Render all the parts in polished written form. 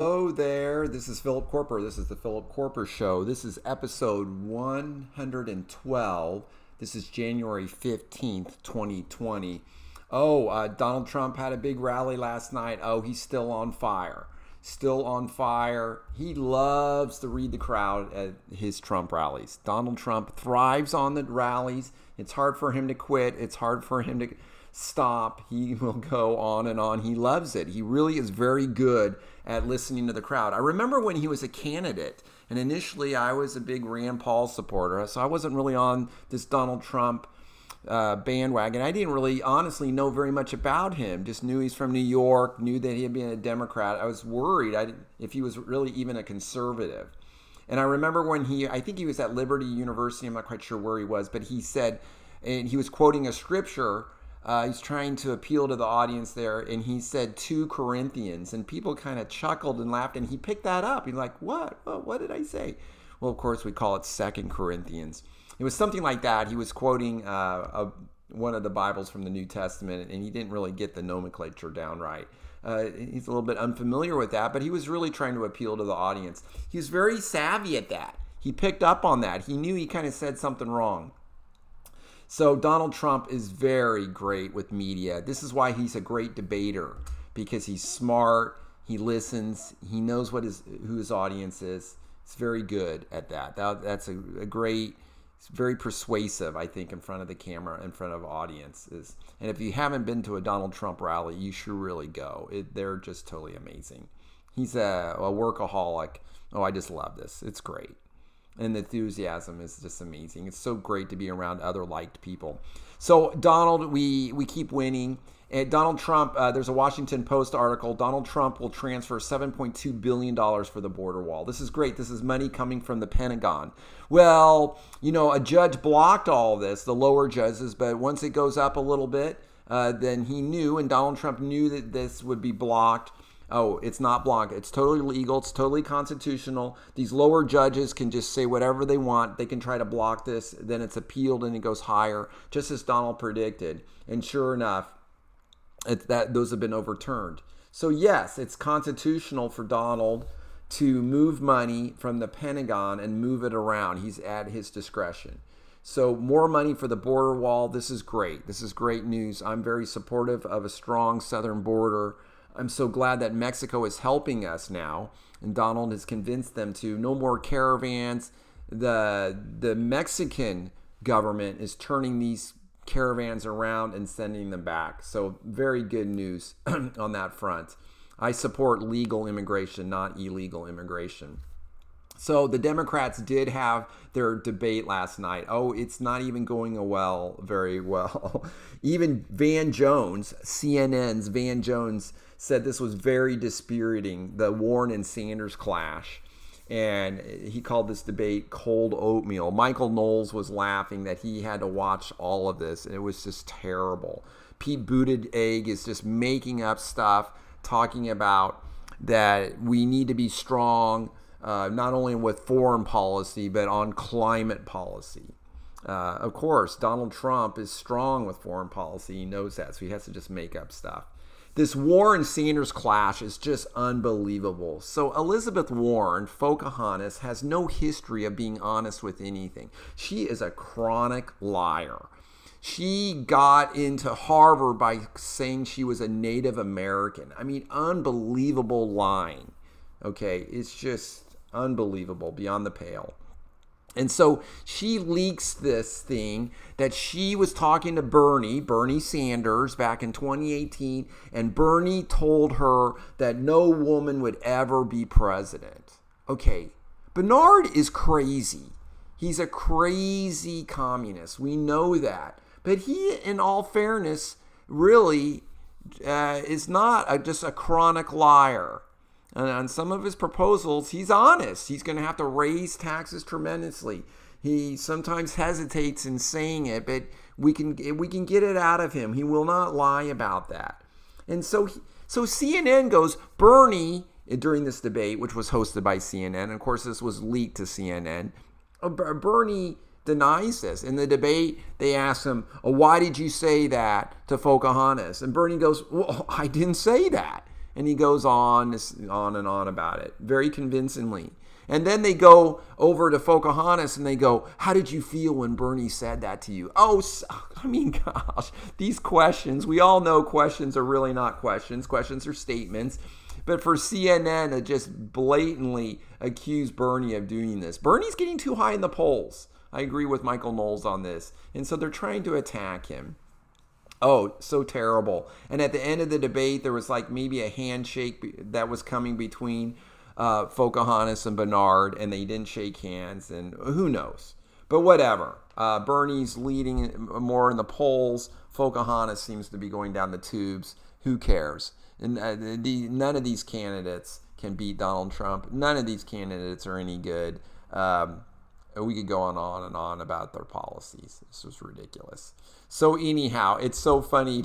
Hello there. This is Philip Koerper. This is the Philip Koerper Show. This is episode 112. This is January 15th, 2020. Donald Trump had a big rally last night. Oh, he's still on fire. Still on fire. He loves to read the crowd at his Trump rallies. Donald Trump thrives on the rallies. It's hard for him to quit. It's hard for him to stop. He will go on and on. He loves it. He really is very good at listening to the crowd. I remember when he was a candidate, and initially I was a big Rand Paul supporter, so I wasn't really on this Donald Trump bandwagon. I didn't really honestly know very much about him. Just knew he's from New York, knew that he had been a Democrat. I was worried if he was really even a conservative. And I remember when I think he was at Liberty University, I'm not quite sure where he was, but he said, and he was quoting a scripture. He's trying to appeal to the audience there, and he said 2 Corinthians, and people kind of chuckled and laughed, and he picked that up. He's like, what? What did I say? Well, of course, we call it 2 Corinthians. It was something like that. He was quoting one of the Bibles from the New Testament, and he didn't really get the nomenclature down right. He's a little bit unfamiliar with that, but he was really trying to appeal to the audience. He was very savvy at that. He picked up on that. He knew he kind of said something wrong. So Donald Trump is very great with media. This is why he's a great debater, because he's smart, he listens, he knows who his audience is. He's very good at that. That's a great, it's very persuasive, I think, in front of the camera, in front of audiences. And if you haven't been to a Donald Trump rally, you should really go. They're just totally amazing. He's a workaholic. Oh, I just love this. It's great. And the enthusiasm is just amazing. It's so great to be around other liked people. So Donald, we keep winning. And Donald Trump, there's a Washington Post article. Donald Trump will transfer $7.2 billion for the border wall. This is great. This is money coming from the Pentagon. Well, a judge blocked all of this, the lower judges, but once it goes up a little bit, then he knew, and Donald Trump knew that this would be blocked. Oh, it's not blocked. It's totally legal. It's totally constitutional. These lower judges can just say whatever they want. They can try to block this. Then it's appealed and it goes higher, just as Donald predicted. And sure enough, those have been overturned. So yes, it's constitutional for Donald to move money from the Pentagon and move it around. He's at his discretion. So more money for the border wall. This is great. This is great news. I'm very supportive of a strong southern border. I'm so glad that Mexico is helping us now, and Donald has convinced them to no more caravans. The Mexican government is turning these caravans around and sending them back. So very good news on that front. I support legal immigration, not illegal immigration. So the Democrats did have their debate last night. Oh, it's not even going very well. Even Van Jones, CNN's Van Jones, said this was very dispiriting, the Warren and Sanders clash. And he called this debate cold oatmeal. Michael Knowles was laughing that he had to watch all of this, and it was just terrible. Pete Buttigieg is just making up stuff, talking about that we need to be strong, not only with foreign policy, but on climate policy. Of course, Donald Trump is strong with foreign policy. He knows that, so he has to just make up stuff. This Warren-Sanders clash is just unbelievable. So Elizabeth Warren, Pocahontas, has no history of being honest with anything. She is a chronic liar. She got into Harvard by saying she was a Native American. I mean, unbelievable lying. Okay, it's just unbelievable, beyond the pale. And so she leaks this thing that she was talking to Bernie Sanders back in 2018, and Bernie told her that no woman would ever be president. Okay, Bernard is crazy. He's a crazy communist. We know that. But he, in all fairness, really is not just a chronic liar. And on some of his proposals, he's honest. He's going to have to raise taxes tremendously. He sometimes hesitates in saying it, but we can get it out of him. He will not lie about that. And so CNN goes, Bernie, during this debate, which was hosted by CNN, and of course this was leaked to CNN, Bernie denies this. In the debate, they ask him, why did you say that to Pocahontas? And Bernie goes, well, I didn't say that. And he goes on and on about it very convincingly. And then they go over to Pocahontas and they go, how did you feel when Bernie said that to you? Oh, I mean, gosh, these questions, we all know questions are really not questions. Questions are statements. But for CNN to just blatantly accuse Bernie of doing this, Bernie's getting too high in the polls. I agree with Michael Knowles on this. And so they're trying to attack him. Oh, so terrible. And at the end of the debate, there was like maybe a handshake that was coming between Pocahontas and Bernard, and they didn't shake hands, and who knows. But whatever. Bernie's leading more in the polls. Pocahontas seems to be going down the tubes. Who cares? And none of these candidates can beat Donald Trump. None of these candidates are any good. We could go on and on about their policies. This was ridiculous. So anyhow, it's so funny.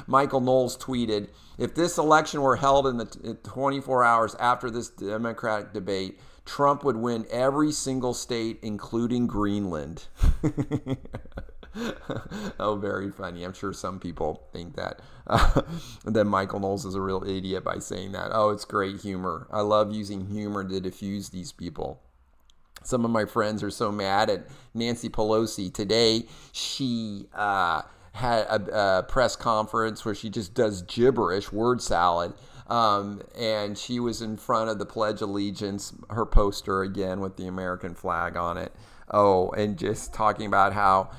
Michael Knowles tweeted, if this election were held in the 24 hours after this Democratic debate, Trump would win every single state, including Greenland. Oh, very funny. I'm sure some people think that that Michael Knowles is a real idiot by saying that. Oh, it's great humor. I love using humor to diffuse these people. Some of my friends are so mad at Nancy Pelosi. Today, she had a press conference where she just does gibberish, word salad. And she was in front of the Pledge of Allegiance, her poster again with the American flag on it. Oh, and just talking about how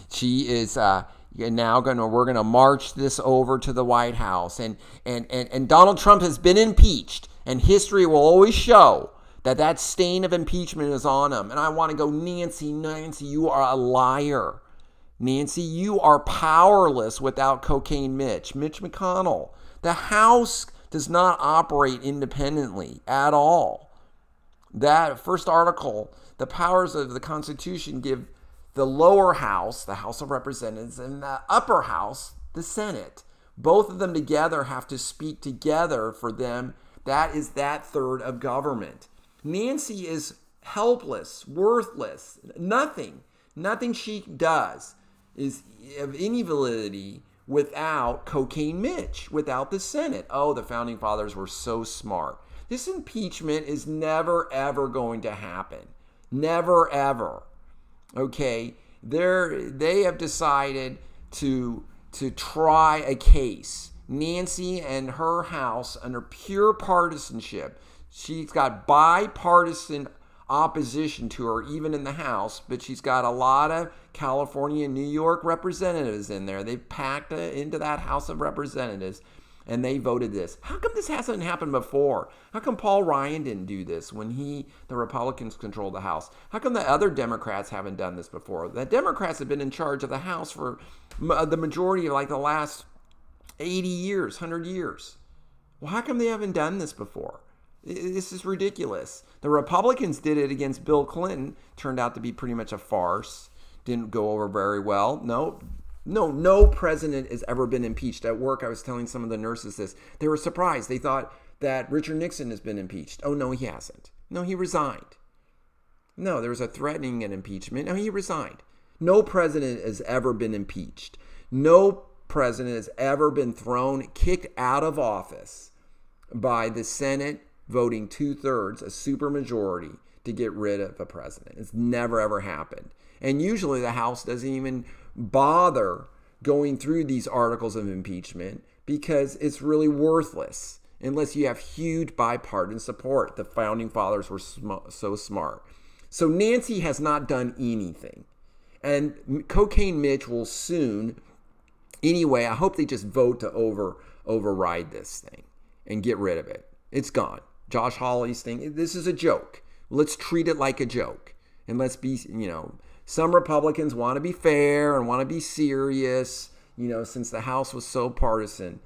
she is now we're going to march this over to the White House. And Donald Trump has been impeached, and history will always show that stain of impeachment is on him. And I want to go, Nancy, you are a liar. Nancy, you are powerless without Cocaine Mitch McConnell. The House does not operate independently at all. That first article, the powers of the Constitution give the lower house, the House of Representatives, and the upper house, the Senate. Both of them together have to speak together for them. That is that third of government. Nancy is helpless, worthless, nothing she does is of any validity without Cocaine Mitch, without the Senate. Oh, the Founding Fathers were so smart. This impeachment is never, ever going to happen. Never, ever. Okay? They have decided to try a case. Nancy and her House, under pure partisanship, she's got bipartisan opposition to her, even in the House, but she's got a lot of California and New York representatives in there. They packed into that House of Representatives, and they voted this. How come this hasn't happened before? How come Paul Ryan didn't do this when the Republicans controlled the House? How come the other Democrats haven't done this before? The Democrats have been in charge of the House for the majority of like the last 80 years, 100 years. Well, how come they haven't done this before? This is ridiculous. The Republicans did it against Bill Clinton. Turned out to be pretty much a farce. Didn't go over very well. No president has ever been impeached. At work, I was telling some of the nurses this. They were surprised. They thought that Richard Nixon has been impeached. Oh, no, he hasn't. No, he resigned. No, there was a threatening an impeachment. No, he resigned. No president has ever been impeached. No president has ever been kicked out of office by the Senate voting 2/3, a supermajority, to get rid of a president. It's never, ever happened. And usually the House doesn't even bother going through these articles of impeachment because it's really worthless unless you have huge bipartisan support. The Founding Fathers were so smart. So Nancy has not done anything. And Cocaine Mitch will soon. Anyway, I hope they just vote to override this thing and get rid of it. It's gone. Josh Hawley's thing, this is a joke. Let's treat it like a joke. And let's be, some Republicans want to be fair and want to be serious, since the House was so partisan.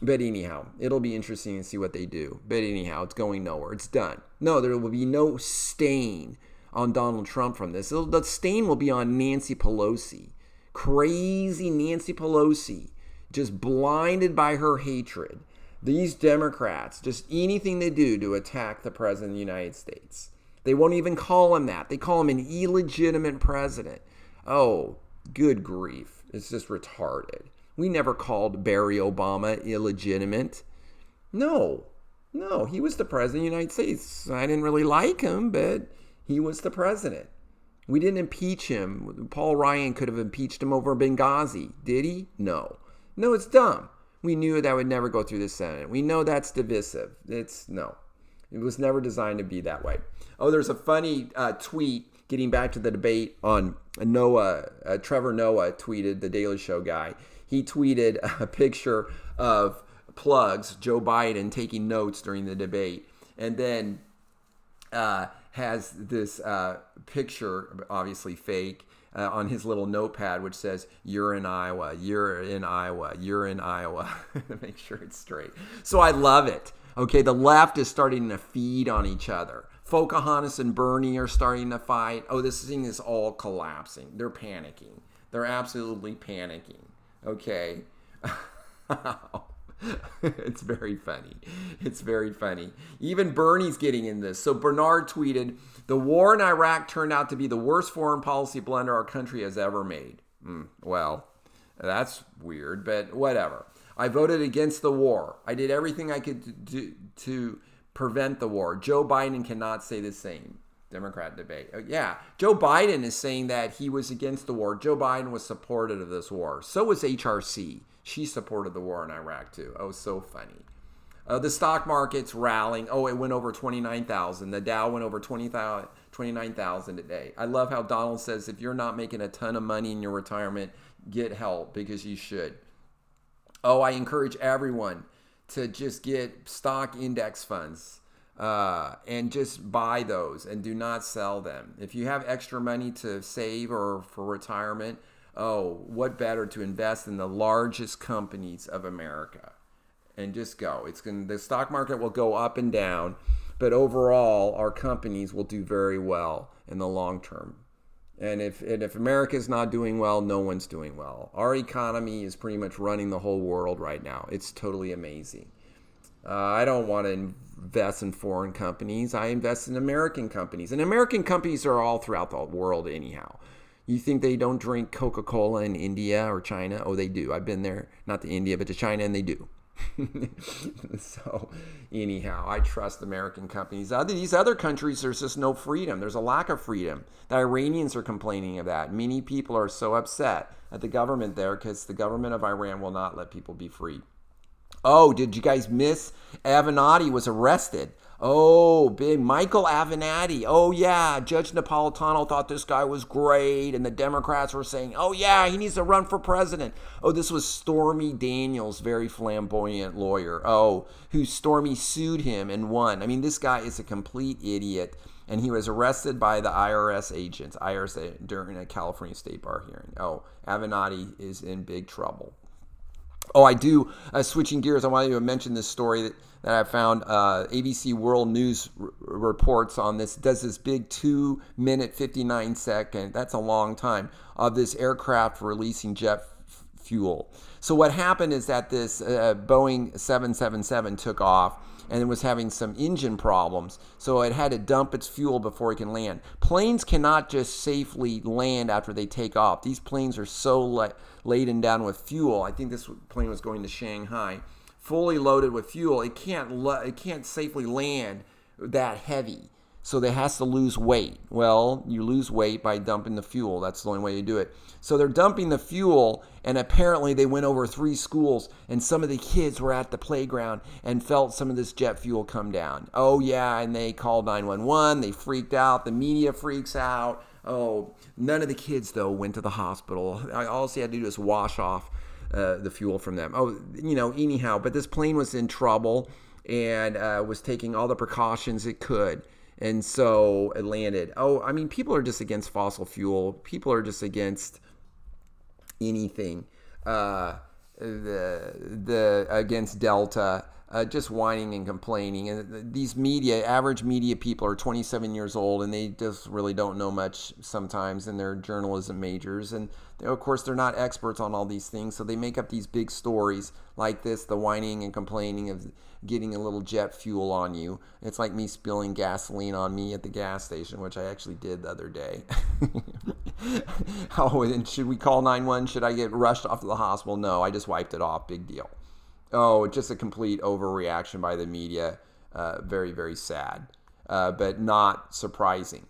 But anyhow, it'll be interesting to see what they do. But anyhow, it's going nowhere. It's done. No, there will be no stain on Donald Trump from this. The stain will be on Nancy Pelosi. Crazy Nancy Pelosi, just blinded by her hatred. These Democrats, just anything they do to attack the President of the United States. They won't even call him that. They call him an illegitimate president. Oh, good grief. It's just retarded. We never called Barry Obama illegitimate. No, no, he was the president of the United States. I didn't really like him, but he was the president. We didn't impeach him. Paul Ryan could have impeached him over Benghazi. Did he? No. No, it's dumb. We knew that would never go through the Senate. We know that's divisive. No. It was never designed to be that way. Oh, there's a funny tweet getting back to the debate on Noah. Trevor Noah tweeted, the Daily Show guy. He tweeted a picture of plugs, Joe Biden taking notes during the debate. And then has this picture, obviously fake, on his little notepad, which says, "You're in Iowa, you're in Iowa, you're in Iowa," to make sure it's straight. So I love it. Okay, the left is starting to feed on each other. Pocahontas and Bernie are starting to fight. Oh, this thing is all collapsing. They're panicking. They're absolutely panicking. Okay. It's very funny. It's very funny. Even Bernie's getting in this. So Bernard tweeted, "The war in Iraq turned out to be the worst foreign policy blunder our country has ever made." Well, that's weird, but whatever. "I voted against the war. I did everything I could do to prevent the war. Joe Biden cannot say the same." Democrat debate. Yeah, Joe Biden is saying that he was against the war. Joe Biden was supportive of this war. So was HRC. She supported the war in Iraq too. Oh, so funny. The stock market's rallying. Oh, it went over 29,000. The Dow went over 29,000 today. I love how Donald says, if you're not making a ton of money in your retirement, get help, because you should. Oh, I encourage everyone to just get stock index funds and just buy those and do not sell them. If you have extra money to save or for retirement, oh, what better to invest in the largest companies of America and just go. The stock market will go up and down, but overall, our companies will do very well in the long term. And if America is not doing well, no one's doing well. Our economy is pretty much running the whole world right now. It's totally amazing. I don't want to invest in foreign companies. I invest in American companies. And American companies are all throughout the world anyhow. You think they don't drink Coca-Cola in India or China? Oh, they do. I've been there, not to India, but to China, and they do. So anyhow, I trust American companies. These other countries, there's just no freedom. There's a lack of freedom. The Iranians are complaining of that. Many people are so upset at the government there because the government of Iran will not let people be free. Oh, did you guys miss? Avenatti was arrested. Oh, big Michael Avenatti. Oh, yeah. Judge Napolitano thought this guy was great. And the Democrats were saying, oh, yeah, he needs to run for president. Oh, this was Stormy Daniels, very flamboyant lawyer. Oh, who Stormy sued him and won. I mean, this guy is a complete idiot. And he was arrested by the IRS agents, during a California State Bar hearing. Oh, Avenatti is in big trouble. Oh, I do. Switching gears, I wanted to mention this story that I found. ABC World News reports on this, does this big 2-minute, 59-second, that's a long time, of this aircraft releasing jet fuel. So what happened is that this Boeing 777 took off and it was having some engine problems. So it had to dump its fuel before it can land. Planes cannot just safely land after they take off. These planes are so laden down with fuel. I think this plane was going to Shanghai, fully loaded with fuel. It can't safely land that heavy. So they has to lose weight. Well, you lose weight by dumping the fuel. That's the only way you do it. So they're dumping the fuel, and apparently they went over 3 schools, and some of the kids were at the playground and felt some of this jet fuel come down. Oh, yeah, and they called 911. They freaked out. The media freaks out. Oh, none of the kids, though, went to the hospital. All they had to do was wash off the fuel from them. Oh, anyhow, but this plane was in trouble and was taking all the precautions it could. And so it landed. Oh, I mean, people are just against fossil fuel. People are just against anything. Against Delta, just whining and complaining. And these average media people are 27 years old, and they just really don't know much sometimes, and they're journalism majors. And of course, they're not experts on all these things, so they make up these big stories like this, the whining and complaining of getting a little jet fuel on you. It's like me spilling gasoline on me at the gas station, which I actually did the other day. Oh, and should we call 911? Should I get rushed off to the hospital? No, I just wiped it off. Big deal. Oh, just a complete overreaction by the media. Very, very sad, but not surprising.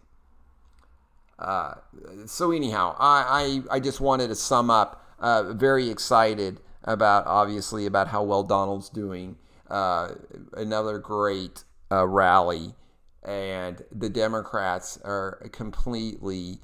So anyhow, I just wanted to sum up. Very excited obviously about how well Donald's doing. Another great rally, and the Democrats are completely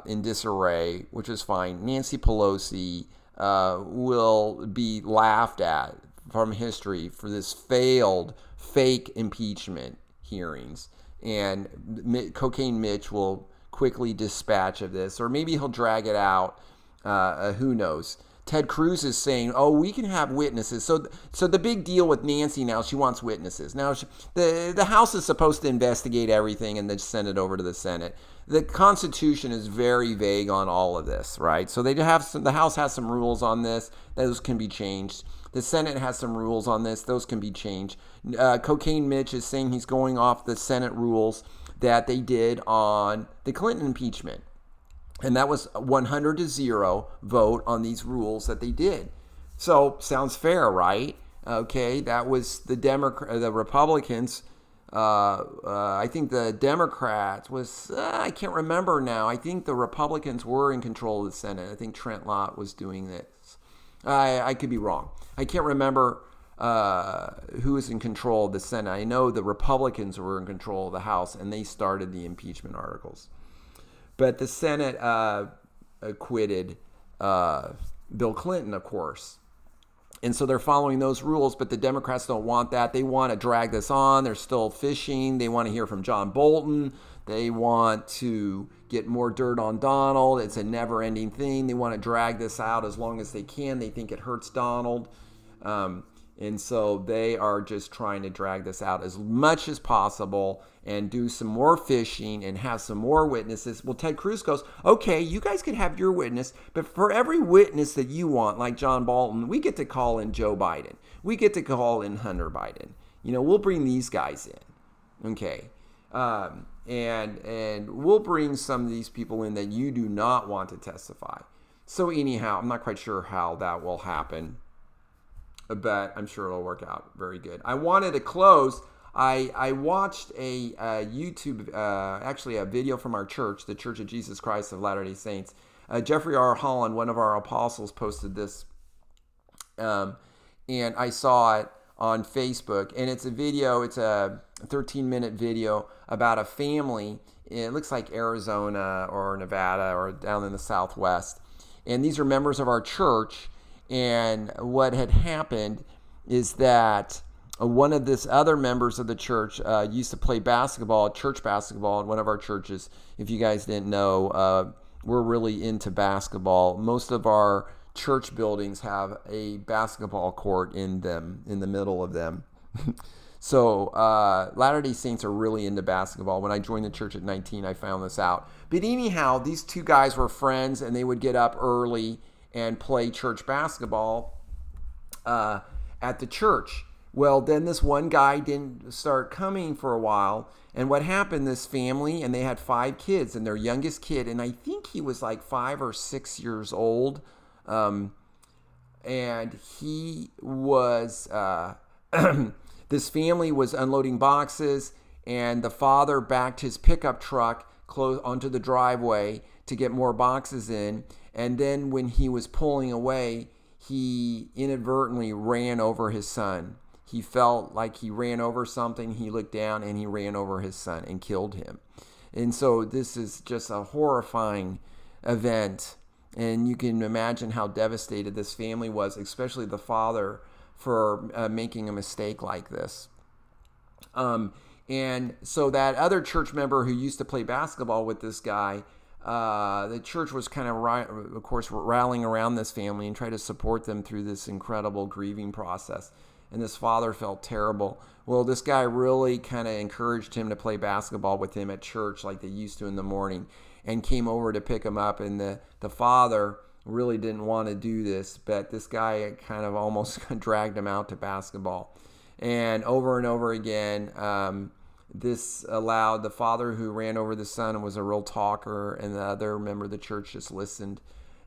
in disarray, which is fine. Nancy Pelosi will be laughed at from history for this failed fake impeachment hearings, and Cocaine Mitch will quickly dispatch of this, or maybe he'll drag it out. Who knows? Ted Cruz is saying, "Oh, we can have witnesses." So the big deal with Nancy now, she wants witnesses. Now, the House is supposed to investigate everything and then send it over to the Senate. The Constitution is very vague on all of this, right? So the House has some rules on this; those can be changed. The Senate has some rules on this; those can be changed. Cocaine Mitch is saying he's going off the Senate rules that they did on the Clinton impeachment. And that was 100-0 vote on these rules that they did. So sounds fair, right? Okay, that was the Republicans. I think the Democrats was, I can't remember now. I think the Republicans were in control of the Senate. I think Trent Lott was doing this. I could be wrong. I can't remember who was in control of the Senate. I know the Republicans were in control of the House, and they started the impeachment articles. But the Senate acquitted Bill Clinton, of course. And so they're following those rules, but the Democrats don't want that. They want to drag this on. They're still fishing. They want to hear from John Bolton. They want to get more dirt on Donald. It's a never-ending thing. They want to drag this out as long as they can. They think it hurts Donald. And so they are just trying to drag this out as much as possible and do some more fishing and have some more witnesses. Well, Ted Cruz goes, okay, you guys can have your witness, but for every witness that you want, like John Bolton, we get to call in Joe Biden. We get to call in Hunter Biden. We'll bring these guys in. Okay. And we'll bring some of these people in that you do not want to testify. So anyhow, I'm not quite sure how that will happen, but I'm sure it'll work out very good. I wanted to close. I watched a YouTube, actually a video from our church, the Church of Jesus Christ of Latter-day Saints. Jeffrey R. Holland, one of our apostles, posted this, and I saw it on Facebook. And it's a video, it's a 13-minute video about a family. It looks like Arizona or Nevada or down in the Southwest. And these are members of our church. And what had happened is that one of this other members of the church used to play basketball, church basketball in one of our churches. If you guys didn't know, we're really into basketball. Most of our church buildings have a basketball court in them, in the middle of them. So Latter-day Saints are really into basketball. When I joined the church at 19, I found this out. But anyhow, these two guys were friends, and they would get up early and play church basketball at the church. Well, then this one guy didn't start coming for a while. And what happened, this family, and they had 5 kids, and their youngest kid, and I think he was like 5 or 6 years old. And he was, this family was unloading boxes, and the father backed his pickup truck close onto the driveway to get more boxes in. And then when he was pulling away, he inadvertently ran over his son. He felt like he ran over something. He looked down and he ran over his son and killed him. And so this is just a horrifying event. And you can imagine how devastated this family was, especially the father, for making a mistake like this. And so that other church member who used to play basketball with this guy, the church was kind of course, rallying around this family and trying to support them through this incredible grieving process. And this father felt terrible. Well, this guy really kind of encouraged him to play basketball with him at church like they used to in the morning, and came over to pick him up. And the father really didn't want to do this, but this guy kind of almost dragged him out to basketball. And over again, this allowed the father who ran over the son and was a real talker, and the other member of the church just listened.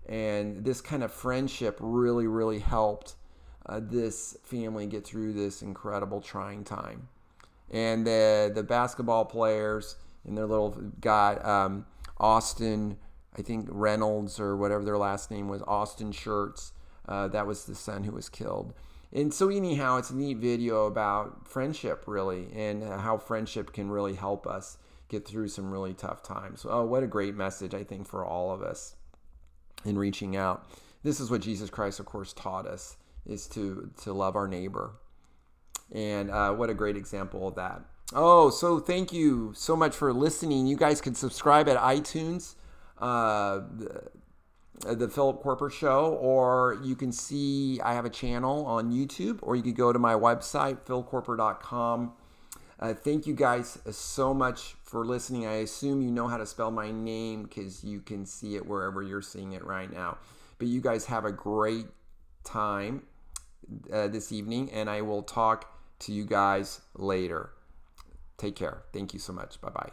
And this kind of friendship really, really helped this family get through this incredible trying time. And the basketball players and their little guy, Austin, I think Reynolds or whatever their last name was, Austin Shirts, that was the son who was killed. And so anyhow, it's a neat video about friendship, really, and how friendship can really help us get through some really tough times. Oh, what a great message, I think, for all of us in reaching out. This is what Jesus Christ, of course, taught us, is to love our neighbor. And what a great example of that. Oh, so thank you so much for listening. You guys can subscribe at iTunes, the Philip Koerper Show, or you can see I have a channel on YouTube, or you could go to my website, philkoerper.com. Thank you guys so much for listening. I assume you know how to spell my name because you can see it wherever you're seeing it right now. But you guys have a great time this evening, and I will talk to you guys later. Take care. Thank you so much. Bye-bye.